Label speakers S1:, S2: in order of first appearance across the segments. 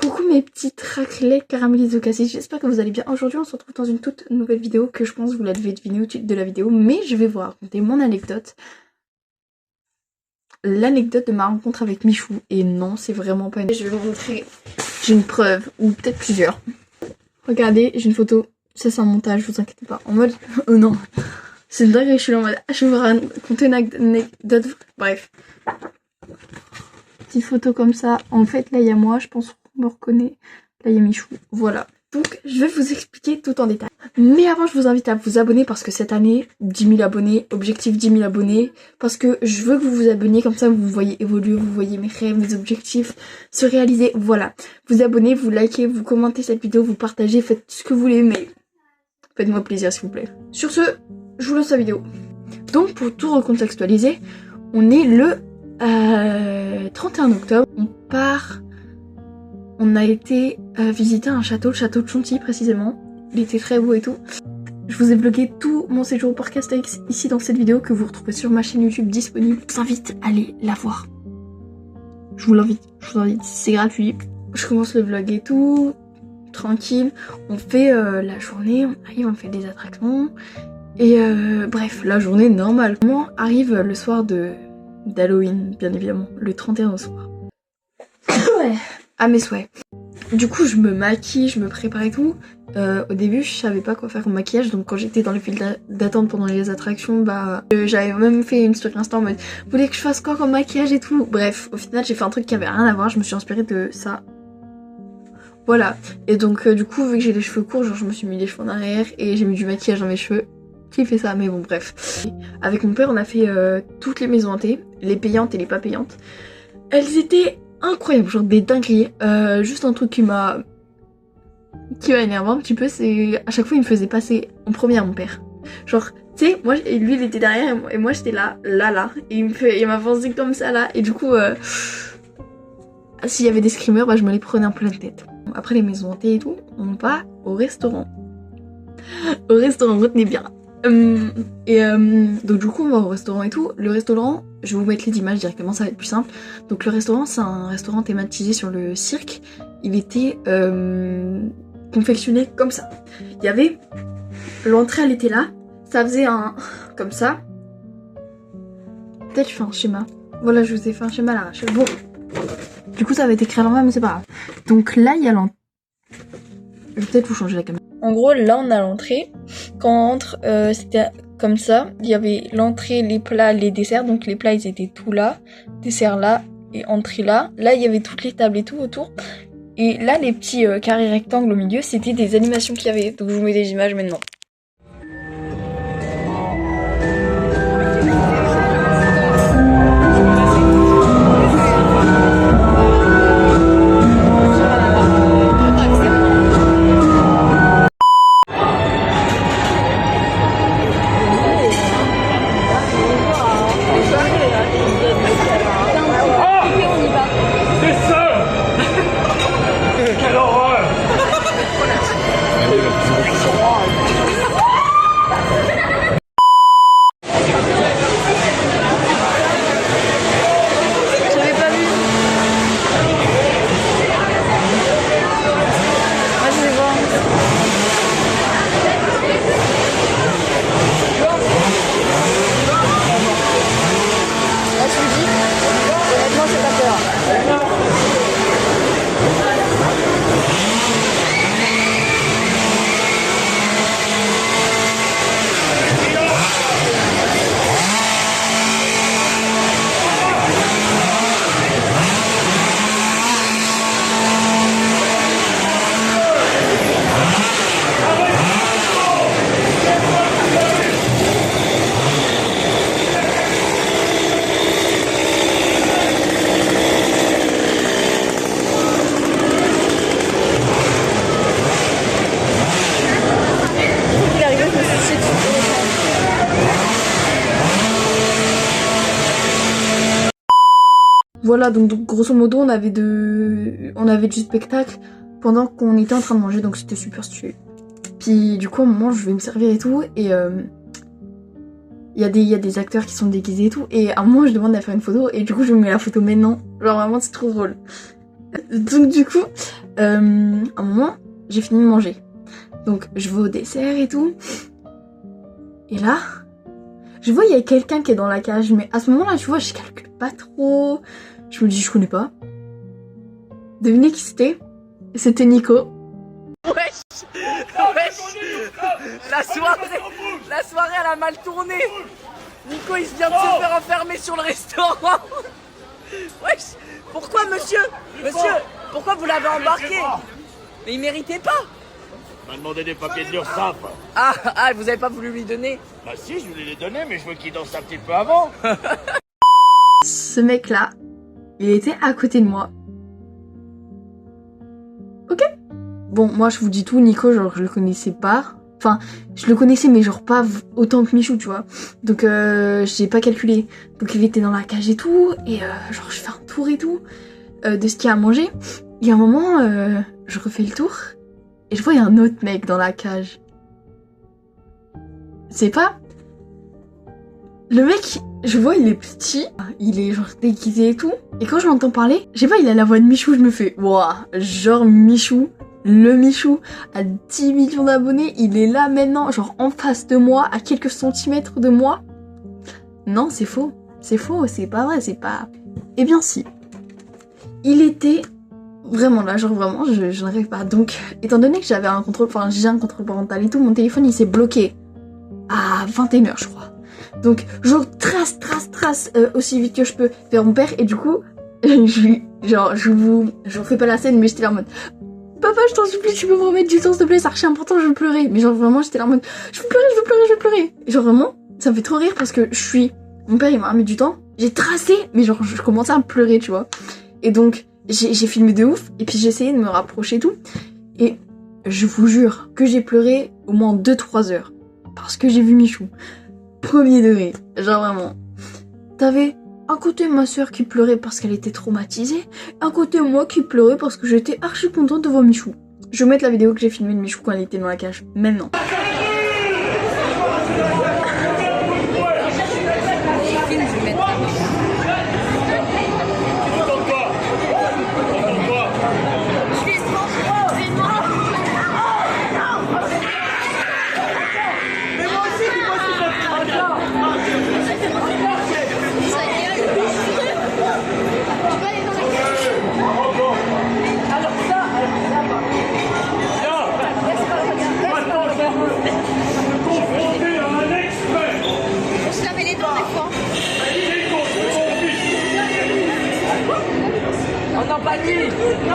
S1: Coucou mes petites raclettes caramélisées au cassis, j'espère que vous allez bien. Aujourd'hui on se retrouve dans une toute nouvelle vidéo que je pense vous la devez deviner au titre de la vidéo, mais je vais vous raconter mon anecdote. L'anecdote de ma rencontre avec Michou, et non c'est vraiment pas une... Je vais vous montrer, j'ai une preuve, ou peut-être plusieurs. Regardez, j'ai une photo, ça c'est un montage, vous inquiétez pas, en mode... Oh non, c'est une dinguerie, je suis là en mode... Je vais vous raconter une anecdote, bref. Petite photo comme ça, en fait là il y a moi, je pense... me reconnaît, là il y a Michou, voilà. Donc je vais vous expliquer tout en détail. Mais avant je vous invite à vous abonner parce que cette année, 10 000 abonnés, objectif 10 000 abonnés. Parce que je veux que vous vous abonniez, comme ça vous voyez évoluer, vous voyez mes rêves, mes objectifs se réaliser, voilà. Vous abonnez, vous likez, vous commentez cette vidéo, vous partagez, faites ce que vous voulez, mais faites-moi plaisir s'il vous plaît. Sur ce, je vous lance la vidéo. Donc pour tout recontextualiser, on est le 31 octobre, on part... On a été visiter un château, le château de Chonty précisément. Il était très beau et tout. Je vous ai vlogué tout mon séjour au parc Astérix ici dans cette vidéo que vous retrouvez sur ma chaîne YouTube disponible. Je vous invite à aller la voir. Je vous invite, c'est gratuit. Je commence le vlog et tout, tranquille. On fait la journée, on arrive, on fait des attractions. Et bref, la journée normale. Comment arrive le soir d'Halloween, bien évidemment, le 31 au soir. Ouais. À mes souhaits. Du coup je me maquille, je me prépare et tout. Au début je savais pas quoi faire au maquillage, donc quand j'étais dans les files d'attente pendant les attractions, j'avais même fait une story Insta en mode vous voulez que je fasse quoi comme maquillage et tout. Bref, au final j'ai fait un truc qui avait rien à voir, je me suis inspirée de ça. Voilà, et donc du coup vu que j'ai les cheveux courts, genre je me suis mis les cheveux en arrière et j'ai mis du maquillage dans mes cheveux. Qui fait ça? Mais bon bref. Avec mon père on a fait toutes les maisons hantées, les payantes et les pas payantes. Elles étaient incroyable, genre des dingueries. Juste un truc qui m'a énervé un petit peu, c'est à chaque fois il me faisait passer en première mon père. Genre, tu sais, moi lui il était derrière et moi j'étais là, et il m'avançait comme ça là, et du coup s'il y avait des screamers, je me les prenais en pleine tête. Après les maisons hantées et tout, on va au restaurant. Au restaurant, retenez bien. Donc du coup on va au restaurant et tout. Le restaurant, je vais vous mettre les images directement, ça va être plus simple. Donc le restaurant c'est un restaurant thématisé sur le cirque. Il était confectionné comme ça. Il y avait... L'entrée elle était là. Ça faisait un... comme ça. Peut-être je fais un schéma. Voilà, je vous ai fait un schéma à l'arrache. Bon. Du coup ça va être écrit à l'envers mais c'est pas grave. Donc là il y a l'entrée. Je vais peut-être vous changer la caméra. En gros, là on a l'entrée. Quand on entre, c'était comme ça. Il y avait l'entrée, les plats, les desserts. Donc les plats ils étaient tout là, desserts là et entrée là. Là il y avait toutes les tables et tout autour. Et là les petits carrés rectangles au milieu, c'était des animations qu'il y avait. Donc je vous mets des images maintenant. Voilà, donc grosso modo on avait du spectacle pendant qu'on était en train de manger, donc c'était super stylé. Puis du coup à un moment je vais me servir et tout, et il y a des acteurs qui sont déguisés et tout, et à un moment je demande à faire une photo, et du coup je me mets la photo maintenant, genre vraiment c'est trop drôle. Donc du coup À un moment, j'ai fini de manger. Donc je vais au dessert et tout. Et là, je vois il y a quelqu'un qui est dans la cage. Mais à ce moment-là, tu vois, je calcule pas trop. Je me dis, je connais pas. Devinez qui c'était? C'était Nico.
S2: Wesh, la soirée elle a mal tourné. Nico il vient de se faire enfermer sur le restaurant. Wesh, pourquoi monsieur, pourquoi vous l'avez embarqué? Mais il méritait pas.
S3: Il m'a demandé des papiers de l'URSSAF.
S2: Ah, vous avez pas voulu lui donner?
S3: Bah si, je voulais les donner, mais je veux qu'il danse un petit peu avant.
S1: Ce mec-là, il était à côté de moi. Ok. Bon, moi je vous dis tout, Nico, genre je le connaissais pas. Enfin, je le connaissais, mais genre pas autant que Michou, tu vois. Donc j'ai pas calculé. Donc il était dans la cage et tout, et genre je fais un tour et tout de ce qu'il y a à manger. Et à un moment, je refais le tour, et je vois il y a un autre mec dans la cage. C'est pas... Le mec, je vois, il est petit, il est genre déguisé et tout. Et quand je l'entends parler, je sais pas, il a la voix de Michou, je me fais, waouh, genre Michou, le Michou, à 10 millions d'abonnés, il est là maintenant, genre en face de moi, à quelques centimètres de moi. Non, c'est faux, c'est pas vrai, c'est pas... Eh bien si, il était vraiment là, genre vraiment, je n'arrive pas. Donc, étant donné que j'avais un contrôle, enfin j'ai un contrôle parental et tout, mon téléphone il s'est bloqué à 21h je crois. Donc je trace aussi vite que je peux vers mon père et du coup, je vous fais pas la scène mais j'étais là en mode papa je t'en supplie tu peux me remettre du temps s'il te plaît, c'est archi important, je veux pleurer. Mais genre vraiment j'étais là en mode je veux pleurer. Et genre vraiment ça me fait trop rire parce que mon père il m'a mis du temps, j'ai tracé mais genre je commençais à pleurer tu vois. Et donc j'ai filmé de ouf et puis j'ai essayé de me rapprocher et tout. Et je vous jure que j'ai pleuré au moins 2-3 heures parce que j'ai vu Michou. Premier degré, genre vraiment. T'avais un côté ma soeur qui pleurait parce qu'elle était traumatisée, un côté moi qui pleurait parce que j'étais archi contente de voir Michou. Je vais mettre la vidéo que j'ai filmée de Michou quand elle était dans la cage, maintenant.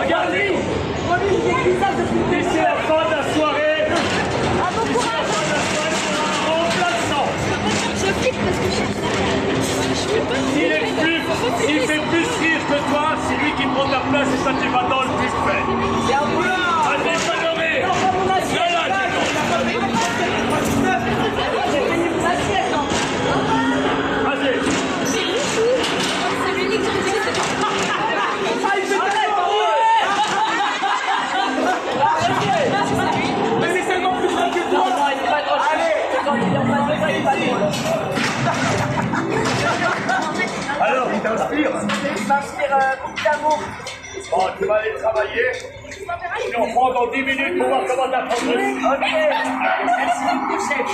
S3: Regardez, c'est la fin de la soirée.
S4: Ah bon courage.
S3: Remplaçant.
S4: Je flippe parce que je peux pas.
S3: S'il fait plus rire que toi, c'est lui qui prend ta place et ça tu vas dans le buffet.
S2: C'est un boulard.
S3: Allez, pas de rire. Vas-y.
S4: C'est Michou. C'est l'unique qui me dit.
S3: Alors, il t'inspire?
S2: Il m'inspire beaucoup d'amour.
S3: Bon, tu vas aller travailler. Et on prend dans 10 minutes pour voir comment t'as progressé.
S2: Ok. Merci beaucoup, chef.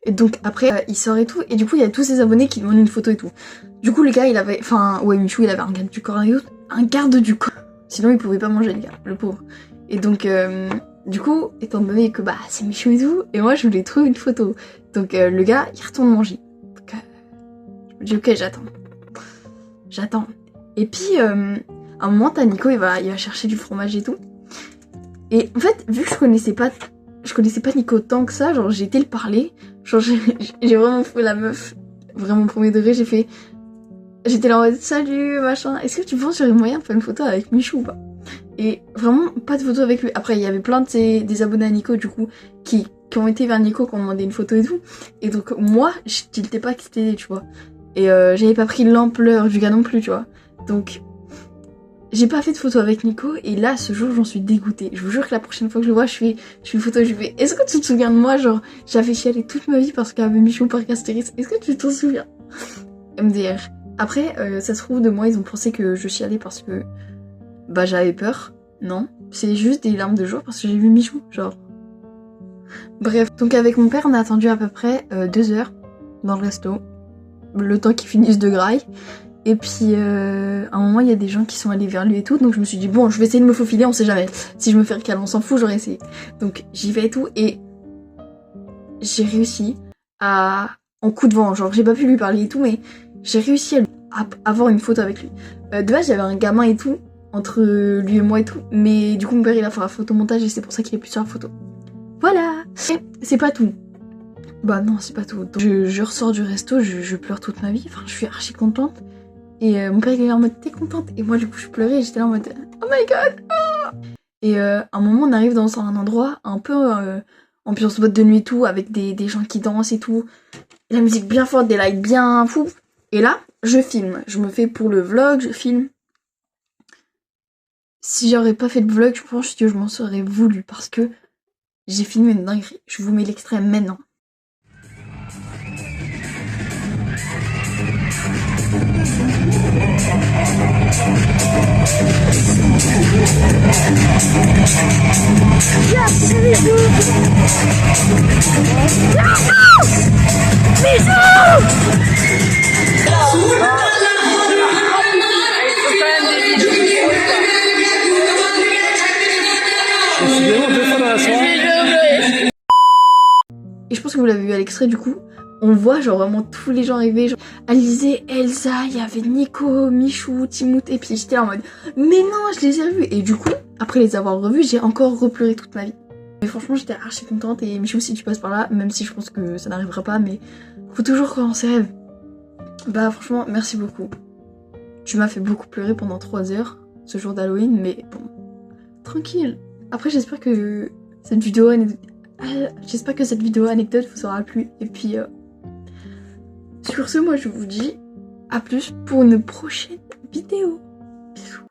S1: Et donc après il sort et tout, et du coup il y a tous ses abonnés qui demandent une photo et tout. Du coup le gars il avait, enfin ouais Michou il avait un garde du corps et tout, un garde du corps. Sinon il pouvait pas manger le gars, le pauvre. Et donc du coup, étant donné que bah c'est Michou et tout, et moi je voulais trouver une photo. Donc le gars il retourne manger. Donc je me dis ok j'attends. Et puis à un moment t'as Nico il va chercher du fromage et tout. Et en fait vu que je connaissais pas Nico tant que ça, genre j'ai été le parler, genre j'ai vraiment fait la meuf, vraiment premier degré, j'étais là en mode salut machin, est-ce que tu penses que j'aurais moyen de faire une photo avec Michou ou pas? Et vraiment pas de photo avec lui. Après il y avait plein de des abonnés à Nico du coup qui ont été vers Nico, qui ont demandé une photo et tout, et donc moi je tiltais pas que c'était tu vois, et j'avais pas pris l'ampleur du gars non plus tu vois, donc j'ai pas fait de photo avec Nico, et là ce jour j'en suis dégoûtée. Je vous jure que la prochaine fois que je le vois je fais une photo, je lui fais est-ce que tu te souviens de moi, genre j'avais chialé toute ma vie parce qu'il y avait Michou par Castéris, est-ce que tu t'en souviens? MDR. Après, ça se trouve, de moi, ils ont pensé que je chialais parce que bah j'avais peur. Non, c'est juste des larmes de joie parce que j'ai vu Michou, genre. Bref, donc avec mon père, on a attendu à peu près 2 heures dans le resto, le temps qu'il finisse de graille. Et puis à un moment, il y a des gens qui sont allés vers lui et tout, donc je me suis dit bon, je vais essayer de me faufiler, on sait jamais. Si je me fais recaler, on s'en fout, j'aurais essayé. Donc j'y vais et tout, et j'ai réussi à, en coup de vent, genre j'ai pas pu lui parler et tout, mais j'ai réussi à avoir une photo avec lui. De base, j'avais un gamin et tout, entre lui et moi et tout, mais du coup mon père il a fait un photomontage et c'est pour ça qu'il est plus sur la photo. Voilà. Et c'est pas tout. Bah non, c'est pas tout. Donc, je ressors du resto, je pleure toute ma vie, enfin je suis archi contente. Et mon père il est en mode t'es contente? Et moi du coup je pleurais et j'étais là en mode oh my god, oh. Et à un moment on arrive dans un endroit un peu ambiance boîte de nuit et tout, avec des gens qui dansent et tout. Et la musique bien forte, des lights bien fous. Et là, je filme. Je me fais pour le vlog, je filme. Si j'aurais pas fait de vlog, je pense que je m'en serais voulu parce que j'ai filmé une dinguerie. Je vous mets l'extrait maintenant. Et je pense que vous l'avez vu à l'extrait du coup. On voit genre vraiment tous les gens arriver, genre Alizé, Elsa, il y avait Nico, Michou, Timothée, et puis j'étais là en mode mais non, je les ai revus. Et du coup, après les avoir revus, j'ai encore repleuré toute ma vie. Mais franchement, j'étais archi contente. Et Michou, si tu passes par là, même si je pense que ça n'arrivera pas, mais faut toujours croire en ses rêves. Bah franchement, merci beaucoup. Tu m'as fait beaucoup pleurer pendant 3 heures ce jour d'Halloween, mais bon, tranquille. Après, j'espère que cette vidéo anecdote vous aura plu. Et puis, sur ce, moi je vous dis à plus pour une prochaine vidéo. Bisous.